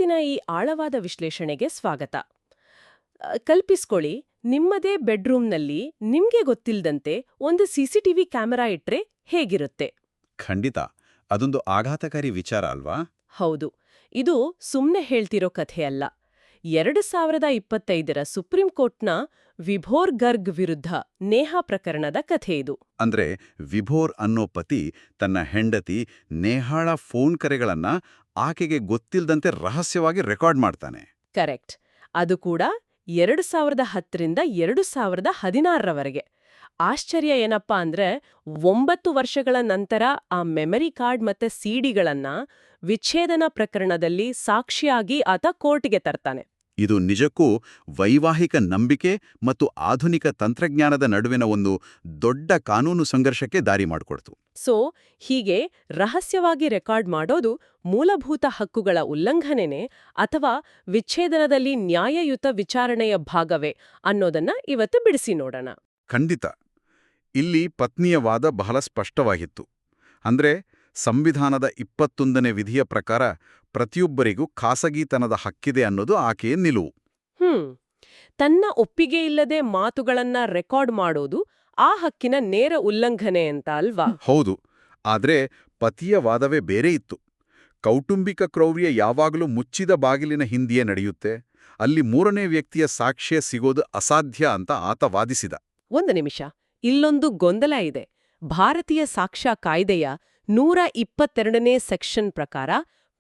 ಇವತ್ತಿನ ಈ ಆಳವಾದ ವಿಶ್ಲೇಷಣೆಗೆ ಸ್ವಾಗತ. ಕಲ್ಪಿಸ್ಕೊಳ್ಳಿ, ನಿಮ್ಮದೇ ಬೆಡ್ರೂಮ್ನಲ್ಲಿ ನಿಮ್ಗೆ ಗೊತ್ತಿಲ್ದಂತೆ ಒಂದು ಸಿಸಿಟಿವಿ ಕ್ಯಾಮೆರಾ ಇಟ್ರೆ ಹೇಗಿರುತ್ತೆ? ಖಂಡಿತ. ಅದೊಂದು ಆಘಾತಕಾರಿ ವಿಚಾರ ಅಲ್ವಾ? ಹೌದು, ಇದು ಸುಮ್ನೆ ಹೇಳ್ತಿರೋ ಕಥೆಯಲ್ಲ. 2025ರ ಸುಪ್ರೀಂ ಕೋರ್ಟ್ನ ವಿಭೋರ್ ಗರ್ಗ್ ವಿರುದ್ಧ ನೇಹಾ ಪ್ರಕರಣದ ಕಥೆ ಇದು. ಅಂದ್ರೆ ವಿಭೋರ್ ಅನ್ನೋ ಪತಿ ತನ್ನ ಹೆಂಡತಿ ನೇಹಾಳ ಫೋನ್ ಕರೆಗಳನ್ನ ಆಕೆಗೆ ಗೊತ್ತಿಲ್ದಂತೆ ರಹಸ್ಯವಾಗಿ ರೆಕಾರ್ಡ್ ಮಾಡ್ತಾನೆ. ಕರೆಕ್ಟ್. ಅದು ಕೂಡ 2010ರಿಂದ 2016ರವರೆಗೆ. ಆಶ್ಚರ್ಯ ಏನಪ್ಪಾ ಅಂದ್ರೆ 9 ವರ್ಷಗಳ ನಂತರ ಆ ಮೆಮರಿ ಕಾರ್ಡ್ ಮತ್ತೆ ಸಿಡಿಗಳನ್ನ ವಿಚ್ಛೇದನ ಪ್ರಕರಣದಲ್ಲಿ ಸಾಕ್ಷಿಯಾಗಿ ಆತ ಕೋರ್ಟ್ಗೆ ತರ್ತಾನೆ. ಇದು ನಿಜಕ್ಕೂ ವೈವಾಹಿಕ ನಂಬಿಕೆ ಮತ್ತು ಆಧುನಿಕ ತಂತ್ರಜ್ಞಾನದ ನಡುವಿನ ಒಂದು ದೊಡ್ಡ ಕಾನೂನು ಸಂಘರ್ಷಕ್ಕೆ ದಾರಿ ಮಾಡಿಕೊಡ್ತು. ಹೀಗೆ ರಹಸ್ಯವಾಗಿ ರೆಕಾರ್ಡ್ ಮಾಡೋದು ಮೂಲಭೂತ ಹಕ್ಕುಗಳ ಉಲ್ಲಂಘನೆನೇ ಅಥವಾ ವಿಚ್ಛೇದನದಲ್ಲಿ ನ್ಯಾಯಯುತ ವಿಚಾರಣೆಯ ಭಾಗವೇ ಅನ್ನೋದನ್ನ ಇವತ್ತು ಬಿಡಿಸಿ ನೋಡೋಣ. ಖಂಡಿತ. ಇಲ್ಲಿ ಪತ್ನಿಯ ವಾದ ಬಹಳ ಸ್ಪಷ್ಟವಾಗಿತ್ತು. ಅಂದ್ರೆ ಸಂವಿಧಾನದ 21ನೇ ವಿಧಿಯ ಪ್ರಕಾರ ಪ್ರತಿಯೊಬ್ಬರಿಗೂ ಖಾಸಗಿತನದ ಹಕ್ಕಿದೆ ಅನ್ನೋದು ಆಕೆಯ ನಿಲುವು. ತನ್ನ ಒಪ್ಪಿಗೆಯಿಲ್ಲದೆ ಮಾತುಗಳನ್ನ ರೆಕಾರ್ಡ್ ಮಾಡೋದು ಆ ಹಕ್ಕಿನ ನೇರ ಉಲ್ಲಂಘನೆ ಅಂತ ಅಲ್ವಾ? ಹೌದು. ಆದ್ರೆ ಪತಿಯ ವಾದವೇ ಬೇರೆ ಇತ್ತು. ಕೌಟುಂಬಿಕ ಕ್ರೌರ್ಯ ಯಾವಾಗಲೂ ಮುಚ್ಚಿದ ಬಾಗಿಲಿನ ಹಿಂದೆಯೇ ನಡೆಯುತ್ತೆ. ಅಲ್ಲಿ ಮೂರನೇ ವ್ಯಕ್ತಿಯ ಸಾಕ್ಷ್ಯ ಸಿಗೋದು ಅಸಾಧ್ಯ ಅಂತ ಆತ ವಾದಿಸಿದ. ಒಂದು ನಿಮಿಷ, ಇಲ್ಲೊಂದು ಗೊಂದಲ ಇದೆ. ಭಾರತೀಯ ಸಾಕ್ಷ್ಯ ಕಾಯ್ದೆಯ 122ನೇ ಸೆಕ್ಷನ್ ಪ್ರಕಾರ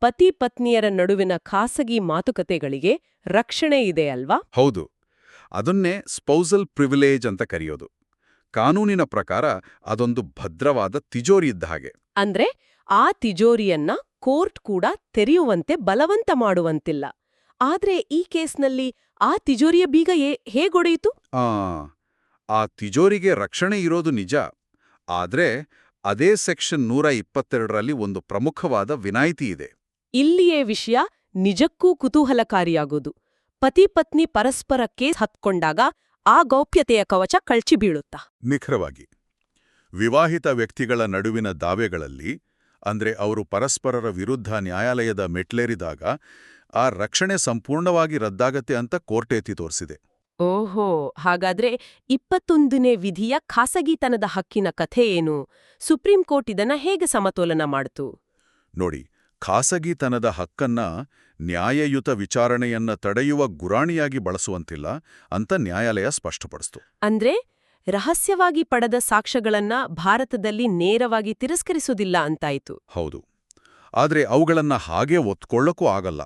ಪತಿ ಪತ್ನಿಯರ ನಡುವಿನ ಖಾಸಗಿ ಮಾತುಕತೆಗಳಿಗೆ ರಕ್ಷಣೆ ಇದೆ ಅಲ್ವಾ? ಹೌದು. ಅದನ್ನೇ ಸ್ಪೌಸಲ್ ಪ್ರಿವಿಲೇಜ್ ಅಂತ ಕರೆಯೋದು. ಕಾನೂನಿನ ಪ್ರಕಾರ ಅದೊಂದು ಭದ್ರವಾದ ತಿಜೋರಿ ಇದ್ದ ಹಾಗೆ. ಅಂದ್ರೆ ಆ ತಿಜೋರಿಯನ್ನ ಕೋರ್ಟ್ ಕೂಡ ತೆರೆಯುವಂತೆ ಬಲವಂತ ಮಾಡುವಂತಿಲ್ಲ. ಆದ್ರೆ ಈ ಕೇಸ್ನಲ್ಲಿ ಆ ತಿಜೋರಿಯ ಬೀಗ ಹೇಗೊಡೆಯಿತು? ಆ ತಿಜೋರಿಗೆ ರಕ್ಷಣೆ ಇರೋದು ನಿಜ. ಆದ್ರೆ ಅದೇ ಸೆಕ್ಷನ್ 122ರಲ್ಲಿ ಒಂದು ಪ್ರಮುಖವಾದ ವಿನಾಯಿತಿ ಇದೆ. ಇಲ್ಲಿಯೇ ವಿಷಯ ನಿಜಕ್ಕೂ ಕುತೂಹಲಕಾರಿಯಾಗೋದು. ಪತಿ ಪತ್ನಿ ಪರಸ್ಪರ ಕೇಸ್ ಹತ್ಕೊಂಡಾಗ ಆ ಗೌಪ್ಯತೆಯ ಕವಚ ಕಳ್ಚಿ ಬೀಳುತ್ತಾ? ನಿಖರವಾಗಿ. ವಿವಾಹಿತ ವ್ಯಕ್ತಿಗಳ ನಡುವಿನ ದಾವೆಗಳಲ್ಲಿ, ಅಂದ್ರೆ ಅವರು ಪರಸ್ಪರರ ವಿರುದ್ಧ ನ್ಯಾಯಾಲಯದ ಮೆಟ್ಲೇರಿದಾಗ, ಆ ರಕ್ಷಣೆ ಸಂಪೂರ್ಣವಾಗಿ ರದ್ದಾಗತ್ತೆ ಅಂತ ಕೋರ್ಟ್ ಎತ್ತಿ ತೋರಿಸಿದೆ. ಓಹೋ, ಹಾಗಾದ್ರೆ 21ನೇ ವಿಧಿಯ ಖಾಸಗಿತನದ ಹಕ್ಕಿನ ಕಥೆ ಏನು? ಸುಪ್ರೀಂ ಕೋರ್ಟ್ ಇದನ್ನ ಹೇಗೆ ಸಮತೋಲನ ಮಾಡ್ತು? ನೋಡಿ, ಖಾಸಗಿತನದ ಹಕ್ಕನ್ನ ನ್ಯಾಯಯುತ ವಿಚಾರಣೆಯನ್ನ ತಡೆಯುವ ಗುರಾಣಿಯಾಗಿ ಬಳಸುವಂತಿಲ್ಲ ಅಂತ ನ್ಯಾಯಾಲಯ ಸ್ಪಷ್ಟಪಡಿಸ್ತು. ಅಂದ್ರೆ ರಹಸ್ಯವಾಗಿ ಪಡೆದ ಸಾಕ್ಷ್ಯಗಳನ್ನ ಭಾರತದಲ್ಲಿ ನೇರವಾಗಿ ತಿರಸ್ಕರಿಸುವುದಿಲ್ಲ ಅಂತಾಯ್ತು. ಹೌದು. ಆದ್ರೆ ಅವುಗಳನ್ನ ಹಾಗೆ ಒತ್ಕೊಳ್ಳಕ್ಕೂ ಆಗಲ್ಲ.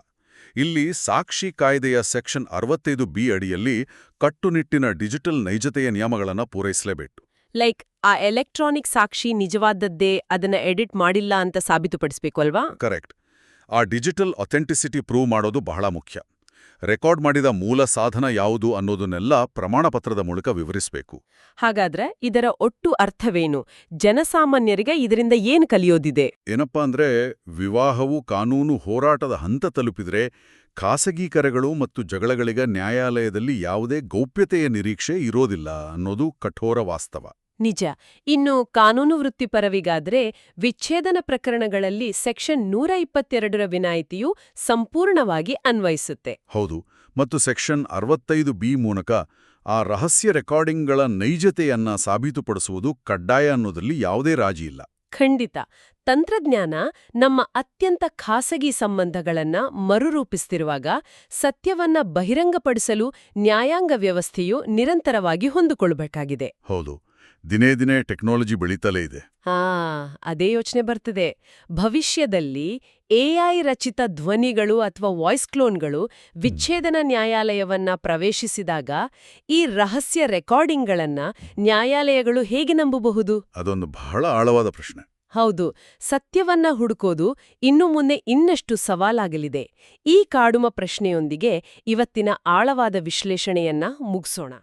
ಇಲ್ಲಿ ಸಾಕ್ಷಿ ಕಾಯ್ದೆಯ ಸೆಕ್ಷನ್ 65B ಅಡಿಯಲ್ಲಿ ಕಟ್ಟುನಿಟ್ಟಿನ ಡಿಜಿಟಲ್ ನೈಜತೆಯ ನಿಯಮಗಳನ್ನು ಪೂರೈಸಲೇಬೇಕು. ಲೈಕ್ ಆ ಎಲೆಕ್ಟ್ರಾನಿಕ್ ಸಾಕ್ಷಿ ನಿಜವಾದದ್ದೇ, ಅದನ್ನ ಎಡಿಟ್ ಮಾಡಿಲ್ಲ ಅಂತ ಸಾಬೀತುಪಡಿಸಬೇಕು ಅಲ್ವಾ? ಕರೆಕ್ಟ್. ಆ ಡಿಜಿಟಲ್ ಅಥೆಂಟಿಸಿಟಿ ಪ್ರೂವ್ ಮಾಡೋದು ಬಹಳ ಮುಖ್ಯ. ರೆಕಾರ್ಡ್ ಮಾಡಿದ ಮೂಲ ಸಾಧನ ಯಾವುದು ಅನ್ನೋದನ್ನೆಲ್ಲ ಪ್ರಮಾಣಪತ್ರದ ಮೂಲಕ ವಿವರಿಸಬೇಕು. ಹಾಗಾದ್ರೆ ಇದರ ಒಟ್ಟು ಅರ್ಥವೇನು? ಜನಸಾಮಾನ್ಯರಿಗೆ ಇದರಿಂದ ಏನು ಕಲಿಯೋದಿದೆ? ಏನಪ್ಪಾ ಅಂದ್ರೆ, ವಿವಾಹವು ಕಾನೂನು ಹೋರಾಟದ ಹಂತ ತಲುಪಿದ್ರೆ ಖಾಸಗೀಕರಗಳು ಮತ್ತು ಜಗಳಗಳಿಗೆ ನ್ಯಾಯಾಲಯದಲ್ಲಿ ಯಾವುದೇ ಗೌಪ್ಯತೆಯ ನಿರೀಕ್ಷೆ ಇರೋದಿಲ್ಲ ಅನ್ನೋದು ಕಠೋರ ವಾಸ್ತವ. ನಿಜ. ಇನ್ನು ಕಾನೂನು ವೃತ್ತಿಪರವಿಗಾದ್ರೆ ವಿಚ್ಛೇದನ ಪ್ರಕರಣಗಳಲ್ಲಿ ಸೆಕ್ಷನ್ 122ರ ವಿನಾಯಿತಿಯು ಸಂಪೂರ್ಣವಾಗಿ ಅನ್ವಯಿಸುತ್ತೆ. ಹೌದು. ಮತ್ತು ಸೆಕ್ಷನ್ 65B ಮೂಲಕ ಆ ರಹಸ್ಯ ರೆಕಾರ್ಡಿಂಗ್ಗಳ ನೈಜತೆಯನ್ನ ಸಾಬೀತುಪಡಿಸುವುದು ಕಡ್ಡಾಯ ಅನ್ನೋದಲ್ಲಿ ಯಾವುದೇ ರಾಜಿ ಇಲ್ಲ. ಖಂಡಿತ. ತಂತ್ರಜ್ಞಾನ ನಮ್ಮ ಅತ್ಯಂತ ಖಾಸಗಿ ಸಂಬಂಧಗಳನ್ನ ಮರುರೂಪಿಸ್ತಿರುವಾಗ ಸತ್ಯವನ್ನ ಬಹಿರಂಗಪಡಿಸಲು ನ್ಯಾಯಾಂಗ ವ್ಯವಸ್ಥೆಯು ನಿರಂತರವಾಗಿ ಹೊಂದಿಕೊಳ್ಳಬೇಕಾಗಿದೆ. ಹೌದು. ದಿನೇ ದಿನೇ ಟೆಕ್ನಾಲಜಿ ಬೆಳೀತಲೇ ಇದೆ. ಅದೇ ಯೋಚನೆ ಬರ್ತಿದೆ. ಭವಿಷ್ಯದಲ್ಲಿ AI ರಚಿತ ಧ್ವನಿಗಳು ಅಥವಾ ವಾಯ್ಸ್ ಕ್ಲೋನ್ಗಳು ವಿಚ್ಛೇದನ ನ್ಯಾಯಾಲಯವನ್ನ ಪ್ರವೇಶಿಸಿದಾಗ ಈ ರಹಸ್ಯ ರೆಕಾರ್ಡಿಂಗ್ಗಳನ್ನ ನ್ಯಾಯಾಲಯಗಳು ಹೇಗೆ ನಂಬಬಹುದು? ಅದೊಂದು ಬಹಳ ಆಳವಾದ ಪ್ರಶ್ನೆ. ಹೌದು. ಸತ್ಯವನ್ನ ಹುಡುಕೋದು ಇನ್ನು ಮುಂದೆ ಇನ್ನಷ್ಟು ಸವಾಲಾಗಲಿದೆ. ಈ ಕಾಡುವ ಪ್ರಶ್ನೆಯೊಂದಿಗೆ ಇವತ್ತಿನ ಆಳವಾದ ವಿಶ್ಲೇಷಣೆಯನ್ನ ಮುಗಿಸೋಣ.